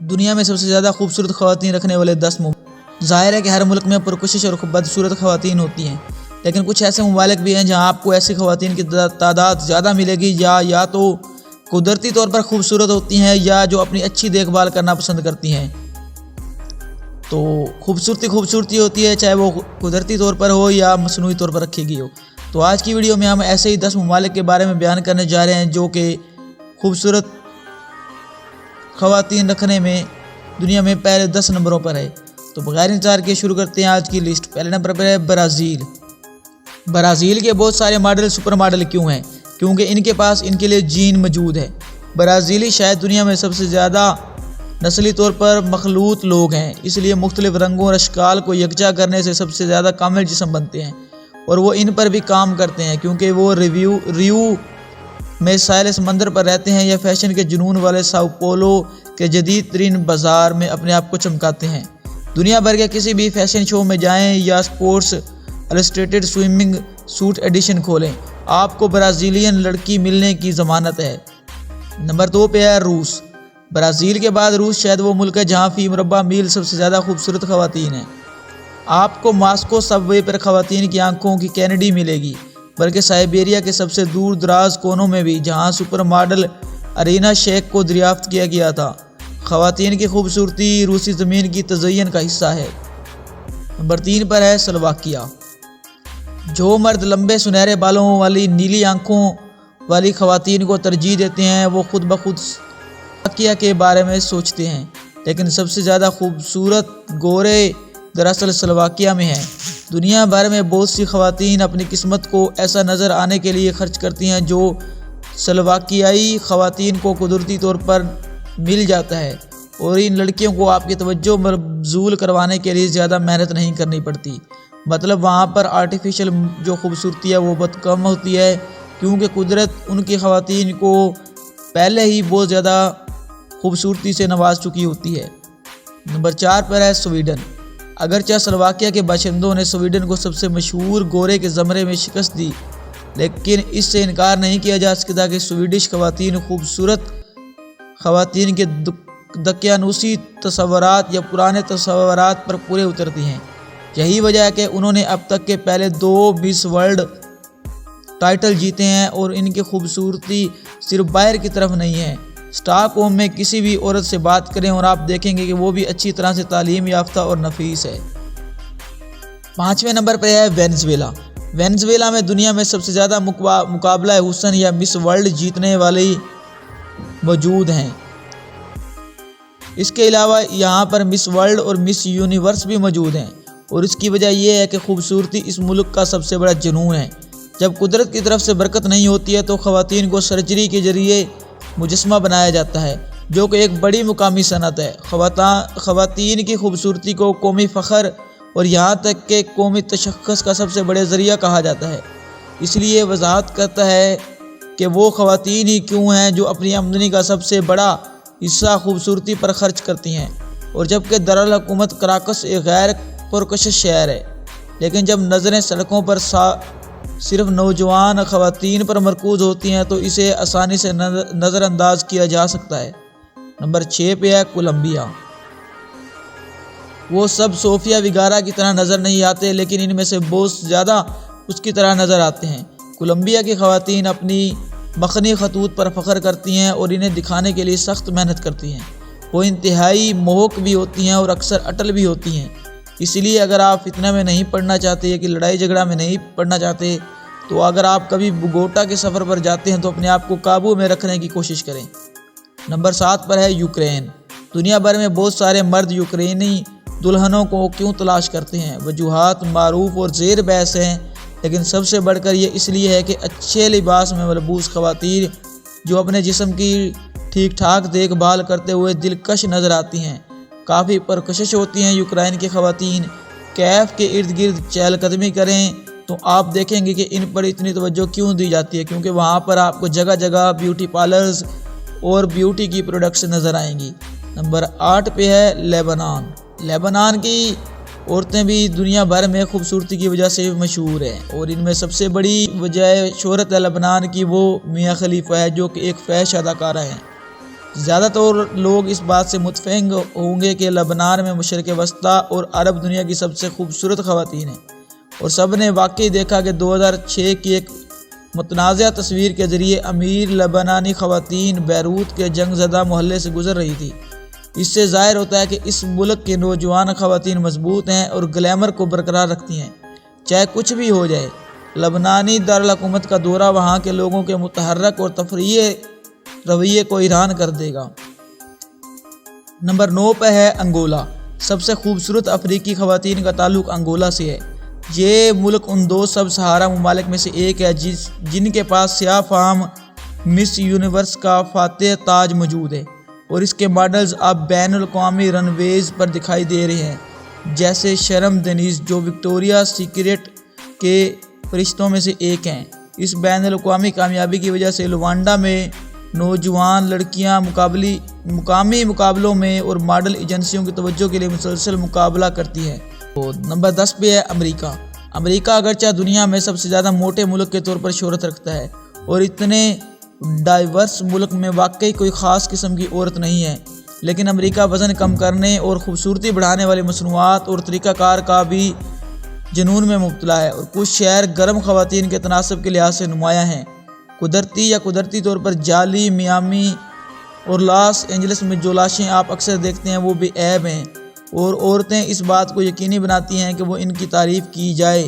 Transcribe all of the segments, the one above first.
دنیا میں سب سے زیادہ خوبصورت خواتین رکھنے والے 10 ممالک۔ ظاہر ہے کہ ہر ملک میں پرکشش اور بدصورت خواتین ہوتی ہیں، لیکن کچھ ایسے ممالک بھی ہیں جہاں آپ کو ایسی خواتین کی تعداد زیادہ ملے گی، یا تو قدرتی طور پر خوبصورت ہوتی ہیں یا جو اپنی اچھی دیکھ بھال کرنا پسند کرتی ہیں۔ تو خوبصورتی ہوتی ہے، چاہے وہ قدرتی طور پر ہو یا مصنوعی طور پر رکھی گئی ہو۔ تو آج کی ویڈیو میں ہم ایسے ہی 10 ممالک کے بارے میں بیان کرنے جا رہے ہیں جو کہ خوبصورت خواتین رکھنے میں دنیا میں پہلے 10 نمبروں پر ہے۔ تو بغیر انتظار کے شروع کرتے ہیں آج کی لسٹ۔ پہلے نمبر پر ہے برازیل۔ برازیل کے بہت سارے ماڈل سپر ماڈل کیوں ہیں؟ کیونکہ ان کے پاس ان کے لیے جین موجود ہے۔ برازیلی شاید دنیا میں سب سے زیادہ نسلی طور پر مخلوط لوگ ہیں، اس لیے مختلف رنگوں اور اشکال کو یکجا کرنے سے سب سے زیادہ کامل جسم بنتے ہیں، اور وہ ان پر بھی کام کرتے ہیں کیونکہ وہ ریو میں ساحل سمندر پر رہتے ہیں یا فیشن کے جنون والے ساؤ پولو کے جدید ترین بازار میں اپنے آپ کو چمکاتے ہیں۔ دنیا بھر کے کسی بھی فیشن شو میں جائیں یا Sports Illustrated swimming suit edition کھولیں، آپ کو برازیلین لڑکی ملنے کی ضمانت ہے۔ نمبر 2 پہ ہے روس۔ برازیل کے بعد روس شاید وہ ملک ہے جہاں فی مربع میل سب سے زیادہ خوبصورت خواتین ہیں۔ آپ کو ماسکو سب وے پر خواتین کی آنکھوں کی کینیڈی ملے گی، بلکہ سائبیریا کے سب سے دور دراز کونوں میں بھی، جہاں سپر ماڈل ارینا شیک کو دریافت کیا گیا تھا۔ خواتین کی خوبصورتی روسی زمین کی تزئین کا حصہ ہے۔ نمبر 3 پر ہے سلوواکیہ۔ جو مرد لمبے سنہرے بالوں والی نیلی آنکھوں والی خواتین کو ترجیح دیتے ہیں وہ خود بخود سلوواکیہ کے بارے میں سوچتے ہیں، لیکن سب سے زیادہ خوبصورت گورے دراصل سلوواکیہ میں ہیں۔ دنیا بھر میں بہت سی خواتین اپنی قسمت کو ایسا نظر آنے کے لیے خرچ کرتی ہیں جو سلوواکیائی خواتین کو قدرتی طور پر مل جاتا ہے، اور ان لڑکیوں کو آپ کی توجہ مبذول کروانے کے لیے زیادہ محنت نہیں کرنی پڑتی۔ مطلب وہاں پر آرٹیفیشل جو خوبصورتی ہے وہ بہت کم ہوتی ہے، کیونکہ قدرت ان کی خواتین کو پہلے ہی بہت زیادہ خوبصورتی سے نواز چکی ہوتی ہے۔ نمبر 4 پر ہے سویڈن۔ اگرچہ سلوواکیہ کے باشندوں نے سویڈن کو سب سے مشہور گورے کے زمرے میں شکست دی، لیکن اس سے انکار نہیں کیا جا سکتا کہ سویڈش خواتین خوبصورت خواتین کے دقیانوسی تصورات یا پرانے تصورات پر پورے اترتی ہیں۔ یہی وجہ ہے کہ انہوں نے اب تک کے پہلے 2 مس ورلڈ ٹائٹل جیتے ہیں، اور ان کی خوبصورتی صرف باہر کی طرف نہیں ہے۔ اسٹاک ہوم میں کسی بھی عورت سے بات کریں اور آپ دیکھیں گے کہ وہ بھی اچھی طرح سے تعلیم یافتہ اور نفیس ہے۔ 5ویں نمبر پہ ہے وینزویلا۔ وینزویلا میں دنیا میں سب سے زیادہ مقابلہ حسن یا مس ورلڈ جیتنے والی موجود ہیں۔ اس کے علاوہ یہاں پر مس ورلڈ اور مس یونیورس بھی موجود ہیں، اور اس کی وجہ یہ ہے کہ خوبصورتی اس ملک کا سب سے بڑا جنون ہے۔ جب قدرت کی طرف سے برکت نہیں ہوتی ہے تو خواتین کو سرجری کے ذریعے مجسمہ بنایا جاتا ہے، جو کہ ایک بڑی مقامی صنعت ہے۔ خواتین کی خوبصورتی کو قومی فخر اور یہاں تک کہ قومی تشخص کا سب سے بڑے ذریعہ کہا جاتا ہے۔ اس لیے وضاحت کرتا ہے کہ وہ خواتین ہی کیوں ہیں جو اپنی آمدنی کا سب سے بڑا حصہ خوبصورتی پر خرچ کرتی ہیں، اور جبکہ دارالحکومت کراکس ایک غیر پرکشش شہر ہے، لیکن جب نظریں سڑکوں پر صرف نوجوان خواتین پر مرکوز ہوتی ہیں تو اسے آسانی سے نظر انداز کیا جا سکتا ہے۔ نمبر 6 پہ ہے کولمبیا۔ وہ سب صوفیا ویگارا کی طرح نظر نہیں آتے، لیکن ان میں سے بہت زیادہ اس کی طرح نظر آتے ہیں۔ کولمبیا کی خواتین اپنی مخنی خطوط پر فخر کرتی ہیں اور انہیں دکھانے کے لیے سخت محنت کرتی ہیں۔ وہ انتہائی موہک بھی ہوتی ہیں اور اکثر اٹل بھی ہوتی ہیں۔ اس لیے اگر آپ فتنہ میں نہیں پڑنا چاہتے یا کہ لڑائی جھگڑا میں نہیں پڑنا چاہتے تو اگر آپ کبھی بوگوٹا کے سفر پر جاتے ہیں تو اپنے آپ کو قابو میں رکھنے کی کوشش کریں۔ نمبر 7 پر ہے یوکرین۔ دنیا بھر میں بہت سارے مرد یوکرینی دلہنوں کو کیوں تلاش کرتے ہیں؟ وجوہات معروف اور زیر بحث ہیں، لیکن سب سے بڑھ کر یہ اس لیے ہے کہ اچھے لباس میں ملبوس خواتین جو اپنے جسم کی ٹھیک ٹھاک دیکھ بھال کرتے ہوئے دلکش نظر آتی ہیں کافی پرکشش ہوتی ہیں۔ یوکرین کی خواتین کیف کے ارد گرد چہل قدمی کریں تو آپ دیکھیں گے کہ ان پر اتنی توجہ کیوں دی جاتی ہے، کیونکہ وہاں پر آپ کو جگہ جگہ بیوٹی پارلرز اور بیوٹی کی پروڈکٹس نظر آئیں گی۔ نمبر 8 پہ ہے لیبنان۔ لیبنان کی عورتیں بھی دنیا بھر میں خوبصورتی کی وجہ سے مشہور ہیں، اور ان میں سب سے بڑی وجہ شہرت لیبنان کی وہ میاں خلیفہ ہے جو کہ ایک فحش اداکارہ ہیں۔ زیادہ تر لوگ اس بات سے متفق ہوں گے کہ لبنان میں مشرق وسطیٰ اور عرب دنیا کی سب سے خوبصورت خواتین ہیں، اور سب نے واقعی دیکھا کہ 2006 کی ایک متنازع تصویر کے ذریعے امیر لبنانی خواتین بیروت کے جنگ زدہ محلے سے گزر رہی تھی۔ اس سے ظاہر ہوتا ہے کہ اس ملک کے نوجوان خواتین مضبوط ہیں اور گلیمر کو برقرار رکھتی ہیں، چاہے کچھ بھی ہو جائے۔ لبنانی دارالحکومت کا دورہ وہاں کے لوگوں کے متحرک اور تفریحی رویے کو حیران کر دے گا۔ نمبر 9 پہ ہے انگولا۔ سب سے خوبصورت افریقی خواتین کا تعلق انگولا سے ہے۔ یہ ملک ان 2 سب سہارا ممالک میں سے ایک ہے جن کے پاس سیاہ فام مس یونیورس کا فاتح تاج موجود ہے، اور اس کے ماڈلز اب بین الاقوامی رن ویز پر دکھائی دے رہے ہیں، جیسے شرم دنیز جو وکٹوریا سیکریٹ کے فرشتوں میں سے ایک ہیں۔ اس بین الاقوامی کامیابی کی وجہ سے لوانڈا میں نوجوان لڑکیاں مقامی مقابلوں میں اور ماڈل ایجنسیوں کی توجہ کے لیے مسلسل مقابلہ کرتی ہیں۔ نمبر 10 پہ ہے امریکہ۔ امریکہ اگرچہ دنیا میں سب سے زیادہ موٹے ملک کے طور پر شہرت رکھتا ہے، اور اتنے ڈائیورس ملک میں واقعی کوئی خاص قسم کی عورت نہیں ہے، لیکن امریکہ وزن کم کرنے اور خوبصورتی بڑھانے والے مصنوعات اور طریقہ کار کا بھی جنون میں مبتلا ہے، اور کچھ شہر گرم خواتین کے تناسب کے لحاظ سے نمایاں ہیں۔ قدرتی طور پر جالی میامی اور لاس اینجلس میں جو لاشیں آپ اکثر دیکھتے ہیں وہ بھی عیب ہیں، اور عورتیں اس بات کو یقینی بناتی ہیں کہ وہ ان کی تعریف کی جائے،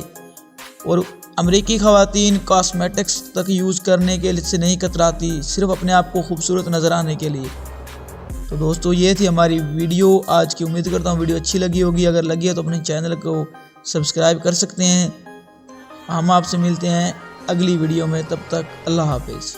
اور امریکی خواتین کاسمیٹکس تک یوز کرنے کے سے نہیں کتراتی، صرف اپنے آپ کو خوبصورت نظر آنے کے لیے۔ تو دوستو یہ تھی ہماری ویڈیو آج کی۔ امید کرتا ہوں ویڈیو اچھی لگی ہوگی، اگر لگی ہے تو اپنے چینل کو سبسکرائب کر سکتے ہیں۔ ہم آپ سے ملتے ہیں اگلی ویڈیو میں، تب تک اللہ حافظ۔